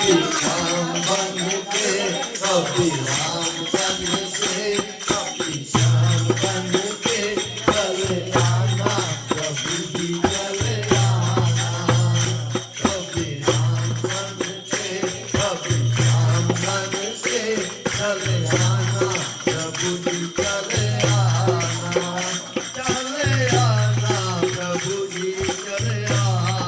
श्याम बन के कभी राम बन के कभी श्याम बन के चले आना प्रभु जी चले आना कभी राम बन के कभी श्याम बन के चले आना प्रभु जी चले आना प्रभु जी चले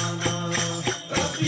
आना चले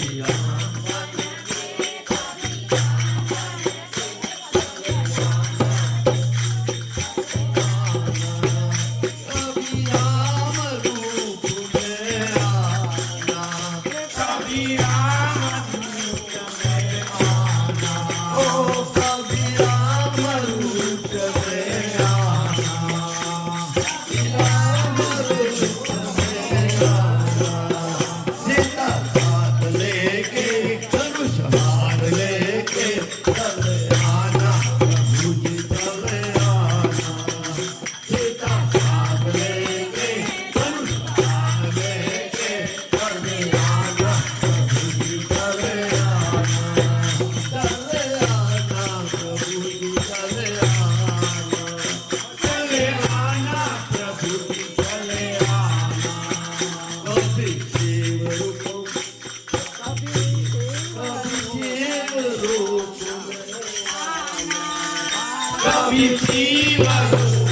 कभी जीवन